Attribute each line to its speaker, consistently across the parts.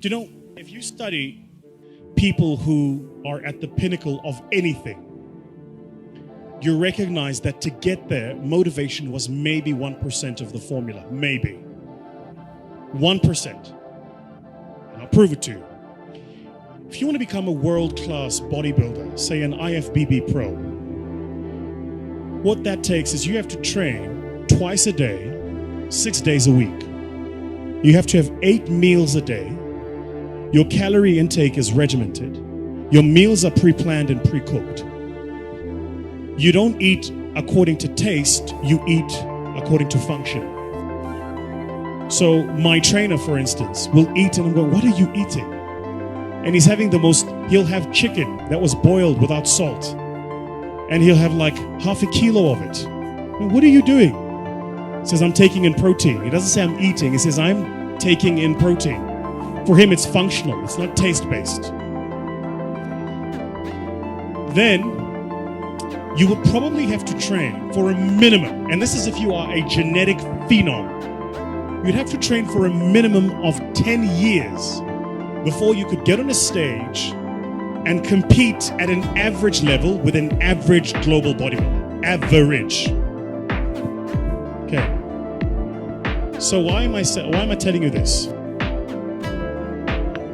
Speaker 1: Do you know, if you study people who are at the pinnacle of anything, you recognize that to get there, motivation was maybe 1% of the formula. Maybe. 1%. And I'll prove it to you. If you want to become a world-class bodybuilder, say an IFBB pro, what that takes is you have to train twice a day, 6 days a week. You have to have 8 meals a day. Your calorie intake is regimented. Your meals are pre-planned and pre-cooked. You don't eat according to taste, you eat according to function. So my trainer, for instance, will eat and I'm going, what are you eating? And he's having he'll have chicken that was boiled without salt. And he'll have like half a kilo of it. And what are you doing? He says, I'm taking in protein. He doesn't say I'm eating, he says, I'm taking in protein. For him, it's functional, it's not taste-based. Then, you will probably have to train for a minimum, and this is if you are a genetic phenom, you'd have to train for a minimum of 10 years before you could get on a stage and compete at an average level with an average global bodybuilder. Average. Okay. So why am I telling you this?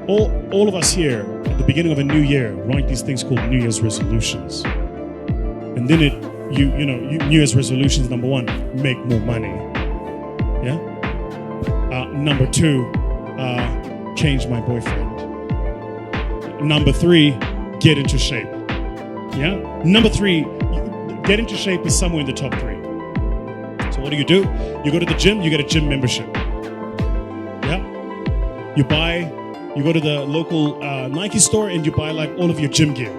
Speaker 1: All of us here at the beginning of a new year write these things called New Year's resolutions. And then New Year's resolutions, number 1, make more money. Yeah. Number 2, change my boyfriend. Number 3, get into shape. Yeah. Number 3, get into shape is somewhere in the top 3. So what do? You go to the gym, you get a gym membership. Yeah. You go to the local Nike store and you buy like all of your gym gear.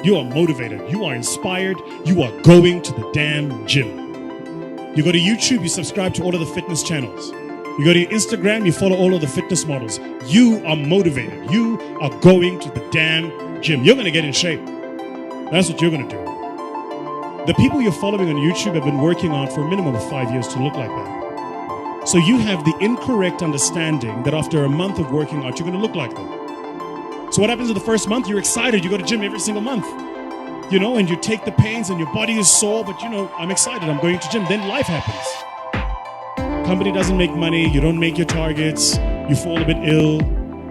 Speaker 1: You are motivated. You are inspired. You are going to the damn gym. You go to YouTube, you subscribe to all of the fitness channels. You go to your Instagram, you follow all of the fitness models. You are motivated. You are going to the damn gym. You're going to get in shape. That's what you're going to do. The people you're following on YouTube have been working on for a minimum of 5 years to look like that. So you have the incorrect understanding that after a month of working out, you're going to look like them. So what happens in the first month? You're excited. You go to gym every single month, and you take the pains and your body is sore, but I'm excited. I'm going to gym. Then life happens. Company doesn't make money. You don't make your targets. You fall a bit ill.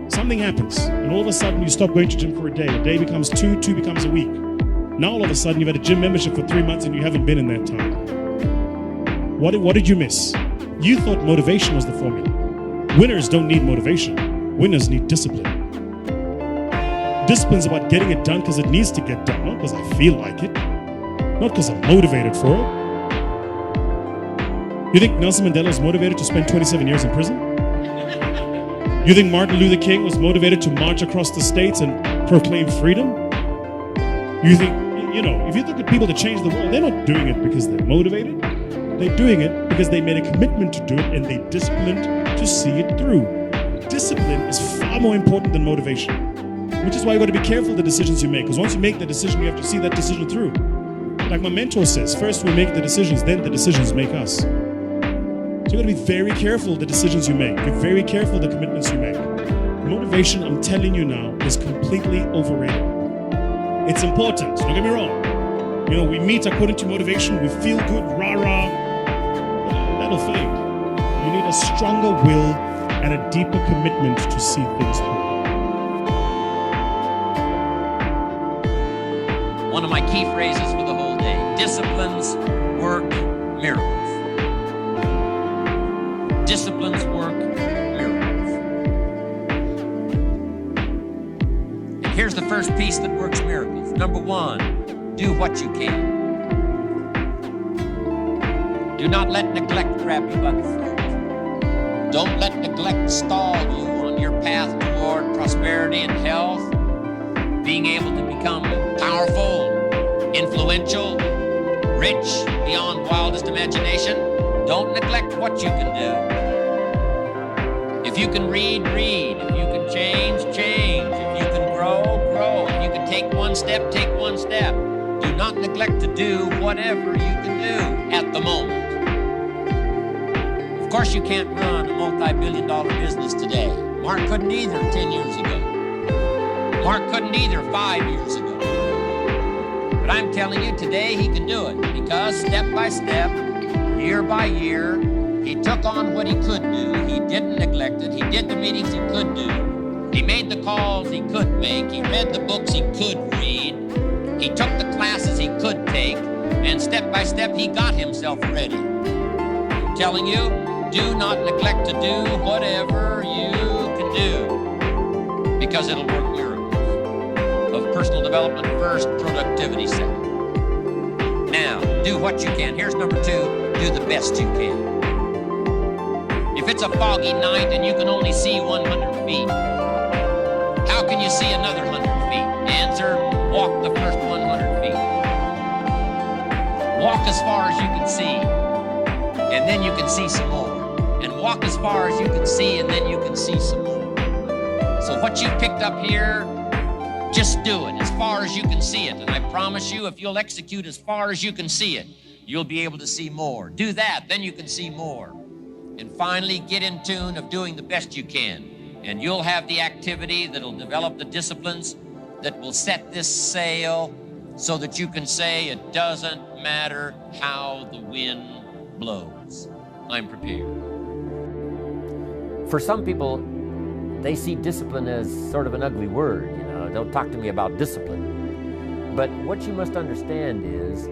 Speaker 1: Something happens. And all of a sudden you stop going to gym for a day. A day becomes 2, 2 becomes a week. Now all of a sudden you've had a gym membership for 3 months and you haven't been in that time. What did you miss? You thought motivation was the formula. Winners don't need motivation. Winners need discipline. Discipline's about getting it done because it needs to get done, not because I feel like it, not because I'm motivated for it. You think Nelson Mandela was motivated to spend 27 years in prison? You think Martin Luther King was motivated to march across the states and proclaim freedom? You think, if you look at people that change the world, they're not doing it because they're motivated. They're doing it because they made a commitment to do it and they disciplined to see it through. Discipline is far more important than motivation. Which is why you got to be careful of the decisions you make. Because once you make the decision, you have to see that decision through. Like my mentor says, first we make the decisions, then the decisions make us. So you got to be very careful of the decisions you make. Be very careful of the commitments you make. Motivation, I'm telling you now, is completely overrated. It's important, don't get me wrong. We meet according to motivation, we feel good, rah-rah. That'll fade. You need a stronger will and a deeper commitment to see things through.
Speaker 2: One of my key phrases for the whole day: disciplines work miracles. Disciplines work miracles. And here's the first piece that works miracles. Number 1, do what you can. Do not let neglect grab you by the throat. Don't let neglect stall you on your path toward prosperity and health, being able to become powerful, influential, rich beyond wildest imagination. Don't neglect what you can do. If you can read, read. If you can change, change. If you can grow, grow. If you can take one step, take one step. Do not neglect to do whatever you can do at the moment. Of course, you can't run a multi-billion-dollar business today. Mark couldn't either 10 years ago. Mark couldn't either 5 years ago. But I'm telling you, today he can do it because step by step, year by year, he took on what he could do. He didn't neglect it. He did the meetings he could do. He made the calls he could make. He read the books he could read. He took the classes he could take. And step by step, he got himself ready. I'm telling you, do not neglect to do whatever you can do because it'll work miracles. Of personal development first, productivity second. Now, do what you can. Here's number 2, do the best you can. If it's a foggy night and you can only see 100 feet, how can you see another 100 feet? Answer, walk the first 100 feet. Walk as far as you can see, and then you can see some more. And walk as far as you can see, and then you can see some more. So what you picked up here, just do it as far as you can see it. And I promise you, if you'll execute as far as you can see it, you'll be able to see more. Do that, then you can see more. And finally, get in tune of doing the best you can. And you'll have the activity that'll develop the disciplines that will set this sail so that you can say it doesn't matter how the wind blows. I'm prepared.
Speaker 3: For some people, they see discipline as sort of an ugly word. Don't talk to me about discipline. But what you must understand is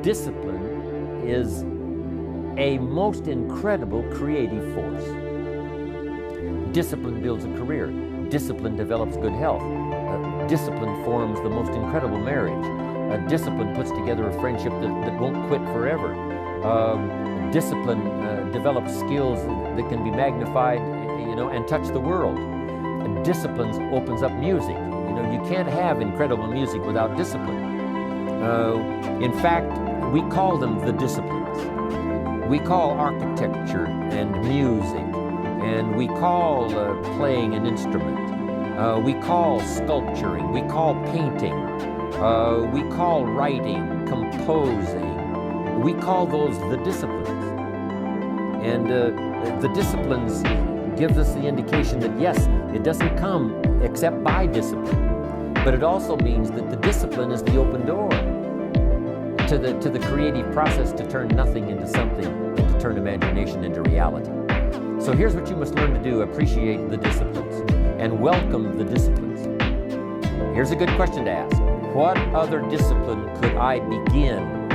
Speaker 3: discipline is a most incredible creative force. Discipline builds a career. Discipline develops good health. Discipline forms the most incredible marriage. Discipline puts together a friendship that won't quit forever. Discipline develops skills that can be magnified, and touch the world. Discipline opens up music. You can't have incredible music without discipline. In fact, we call them the disciplines. We call architecture and music, and we call playing an instrument. We call sculpturing. We call painting. We call writing, composing. We call those the disciplines. And the disciplines give us the indication that yes, it doesn't come except by discipline. But it also means that the discipline is the open door to the creative process to turn nothing into something and to turn imagination into reality. So here's what you must learn to do: appreciate the disciplines and welcome the disciplines. Here's a good question to ask. What other discipline could I begin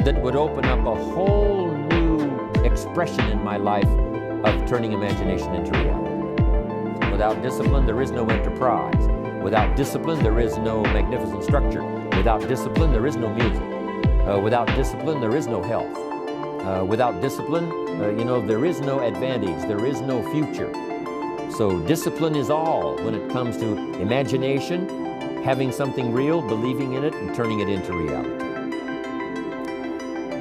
Speaker 3: that would open up a whole new expression in my life of turning imagination into reality? Without discipline, there is no enterprise. Without discipline, there is no magnificent structure. Without discipline, there is no music. Without discipline, there is no health. Without discipline, there is no advantage. There is no future. So discipline is all when it comes to imagination, having something real, believing in it, and turning it into reality.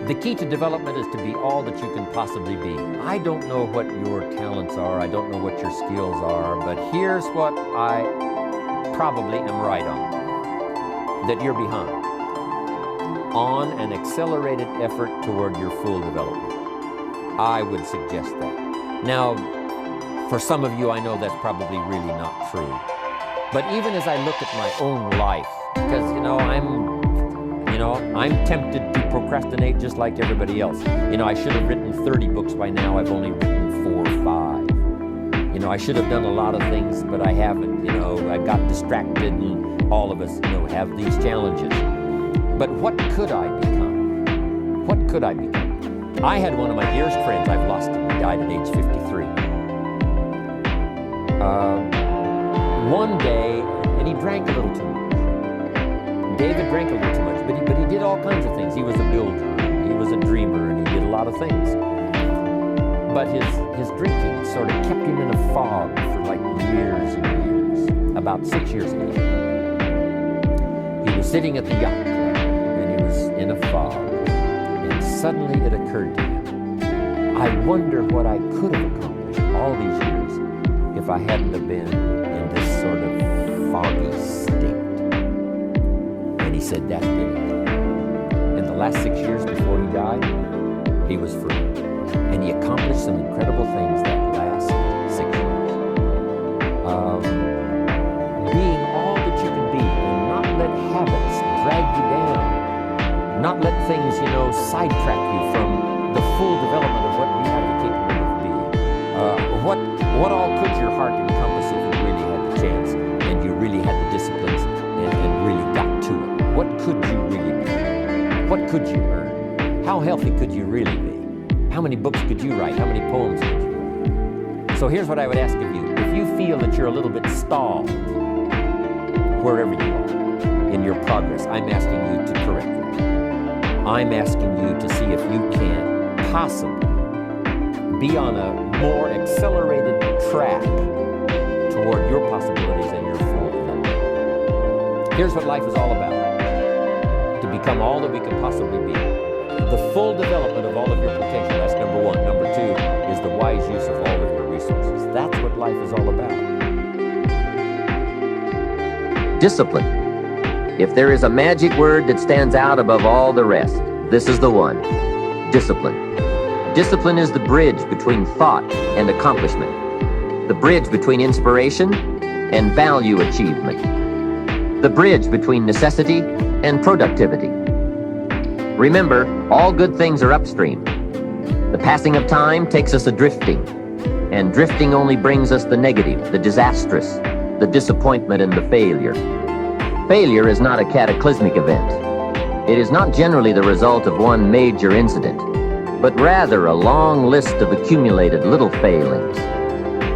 Speaker 3: The key to development is to be all that you can possibly be. I don't know what your talents are. I don't know what your skills are, but here's what I probably am right on, that you're behind on an accelerated effort toward your full development. I would suggest that. Now, for some of you, I know that's probably really not true. But even as I look at my own life, because, I'm tempted to procrastinate just like everybody else. I should have written 30 books by now. I've only written 4 or 5. I should have done a lot of things, but I haven't. I got distracted, and all of us, have these challenges. But what could I become? What could I become? I had one of my dearest friends. I've lost him. He died at age 53. One day, and he drank a little too much. David drank a little too much, but he did all kinds of things. He was a builder, he was a dreamer, and he did a lot of things. But his drinking sort of kept him in a fog for like years and years. About 6 years ago, he was sitting at the yacht club, and he was in a fog. And suddenly it occurred to him, I wonder what I could have accomplished all these years if I hadn't have been in this sort of foggy state. And he said that did it. In the last 6 years before he died, he was free. And he accomplished some incredible things that last 6 years. sidetrack you from the full development of what you have the capability of being. What all could your heart encompass if you really had the chance and you really had the disciplines and really got to it? What could you really be? What could you earn? How healthy could you really be? How many books could you write? How many poems could you write? So here's what I would ask of you. If you feel that you're a little bit stalled, wherever you are in your progress, I'm asking you to correct that. I'm asking you to see if you can possibly be on a more accelerated track toward your possibilities and your full development. Here's what life is all about. To become all that we can possibly be. The full development of all of your potential, that's number one. Number two is the wise use of all of your resources. That's what life is all about.
Speaker 4: Discipline. If there is a magic word that stands out above all the rest, this is the one. Discipline. Discipline is the bridge between thought and accomplishment. The bridge between inspiration and value achievement. The bridge between necessity and productivity. Remember, all good things are upstream. The passing of time takes us adrifting, and drifting only brings us the negative, the disastrous, the disappointment, and the failure. Failure is not a cataclysmic event. It is not generally the result of one major incident, but rather a long list of accumulated little failings.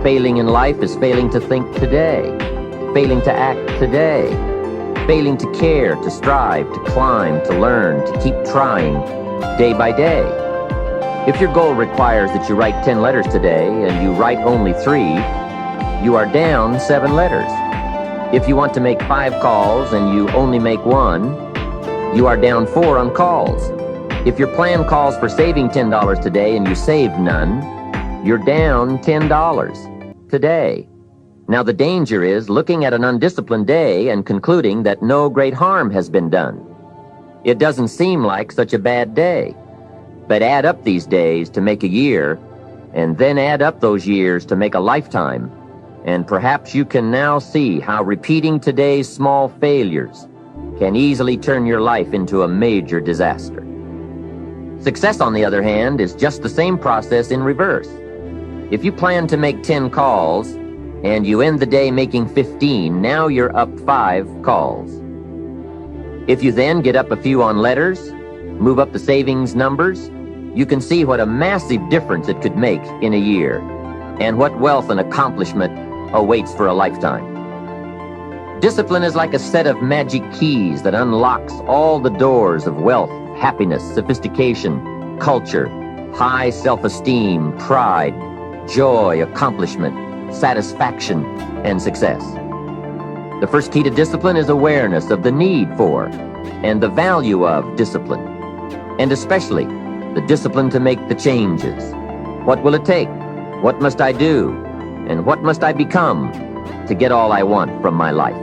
Speaker 4: Failing in life is failing to think today, failing to act today, failing to care, to strive, to climb, to learn, to keep trying, day by day. If your goal requires that you write 10 letters today and you write only 3, you are down 7 letters. If you want to make 5 calls and you only make 1, you are down 4 on calls. If your plan calls for saving $10 today and you save none, you're down $10 today. Now the danger is looking at an undisciplined day and concluding that no great harm has been done. It doesn't seem like such a bad day. But add up these days to make a year, and then add up those years to make a lifetime, and perhaps you can now see how repeating today's small failures can easily turn your life into a major disaster. Success, on the other hand, is just the same process in reverse. If you plan to make 10 calls and you end the day making 15, now you're up 5 calls. If you then get up a few on letters, move up the savings numbers, you can see what a massive difference it could make in a year, and what wealth and accomplishment awaits for a lifetime. Discipline is like a set of magic keys that unlocks all the doors of wealth, happiness, sophistication, culture, high self-esteem, pride, joy, accomplishment, satisfaction, and success. The first key to discipline is awareness of the need for and the value of discipline, and especially the discipline to make the changes. What will it take? What must I do? And what must I become to get all I want from my life?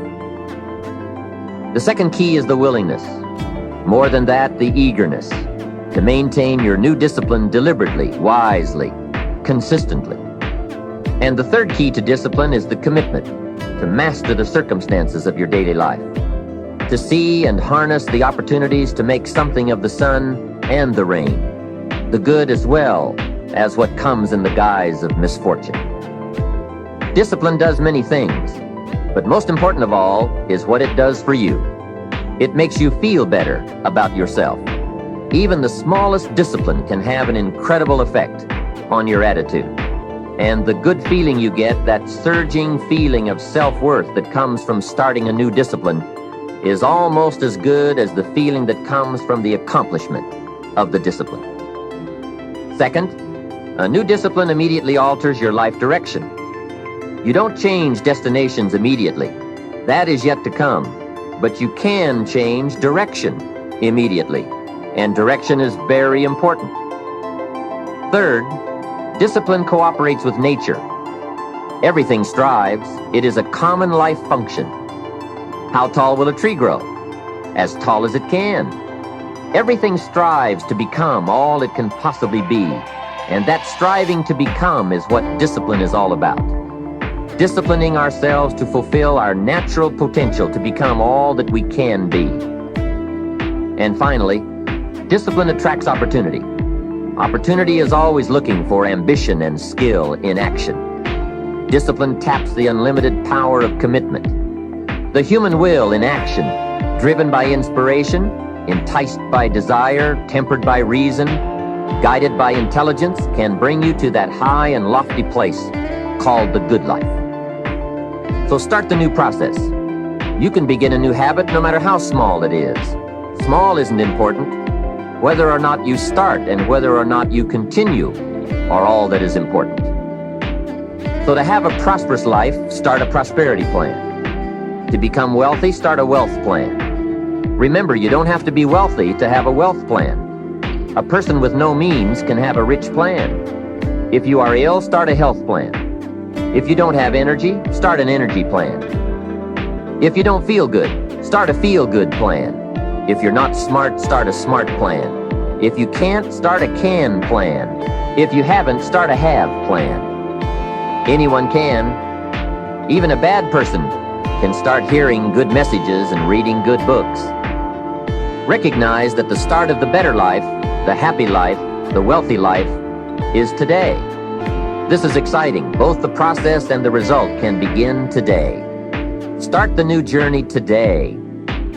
Speaker 4: The second key is the willingness. More than that, the eagerness to maintain your new discipline deliberately, wisely, consistently. And the third key to discipline is the commitment to master the circumstances of your daily life, to see and harness the opportunities to make something of the sun and the rain, the good as well as what comes in the guise of misfortune. Discipline does many things, but most important of all is what it does for you. It makes you feel better about yourself. Even the smallest discipline can have an incredible effect on your attitude. And the good feeling you get, that surging feeling of self-worth that comes from starting a new discipline, is almost as good as the feeling that comes from the accomplishment of the discipline. Second, a new discipline immediately alters your life direction. You don't change destinations immediately. That is yet to come. But you can change direction immediately. And direction is very important. Third, discipline cooperates with nature. Everything strives. It is a common life function. How tall will a tree grow? As tall as it can. Everything strives to become all it can possibly be. And that striving to become is what discipline is all about. Disciplining ourselves to fulfill our natural potential to become all that we can be. And finally, Discipline attracts opportunity. Opportunity is always looking for ambition and skill in action. Discipline taps the unlimited power of commitment. The human will in action, driven by inspiration, enticed by desire, tempered by reason, guided by intelligence, can bring you to that high and lofty place called the good life. So start the new process. You can begin a new habit no matter how small it is. Small isn't important. Whether or not you start and whether or not you continue are all that is important. So to have a prosperous life, start a prosperity plan. To become wealthy, start a wealth plan. Remember, you don't have to be wealthy to have a wealth plan. A person with no means can have a rich plan. If you are ill, start a health plan. If you don't have energy, start an energy plan. If you don't feel good, start a feel-good plan. If you're not smart, start a smart plan. If you can't, start a can plan. If you haven't, start a have plan. Anyone can. Even a bad person can start hearing good messages and reading good books. Recognize that the start of the better life, the happy life, the wealthy life is today. This is exciting. Both the process and the result can begin today. Start the new journey today.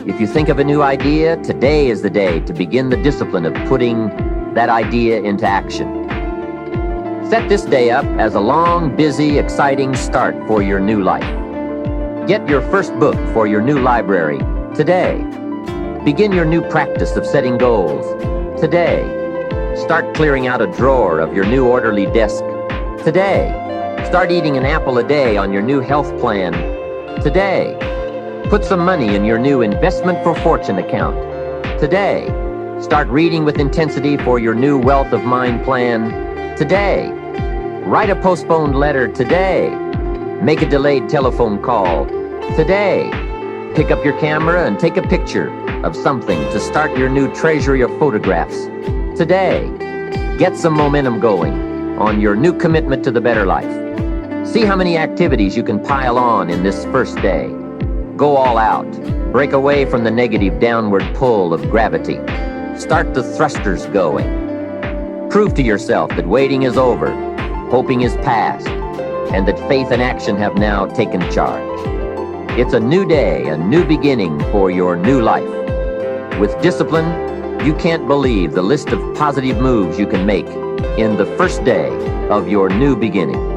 Speaker 4: If you think of a new idea, today is the day to begin the discipline of putting that idea into action. Set this day up as a long, busy, exciting start for your new life. Get your first book for your new library today. Begin your new practice of setting goals today. Start clearing out a drawer of your new orderly desk today. Start eating an apple a day on your new health plan today. Put some money in your new investment for fortune account today. Start reading with intensity for your new wealth of mind plan today. Write a postponed letter today. Make a delayed telephone call today. Pick up your camera and take a picture of something to start your new treasury of photographs today. Get some momentum going on your new commitment to the better life. See how many activities you can pile on in this first day. Go all out. Break away from the negative downward pull of gravity. Start the thrusters going. Prove to yourself that waiting is over, hoping is past, and that faith and action have now taken charge. It's a new day, a new beginning for your new life. With discipline, you can't believe the list of positive moves you can make in the first day of your new beginning.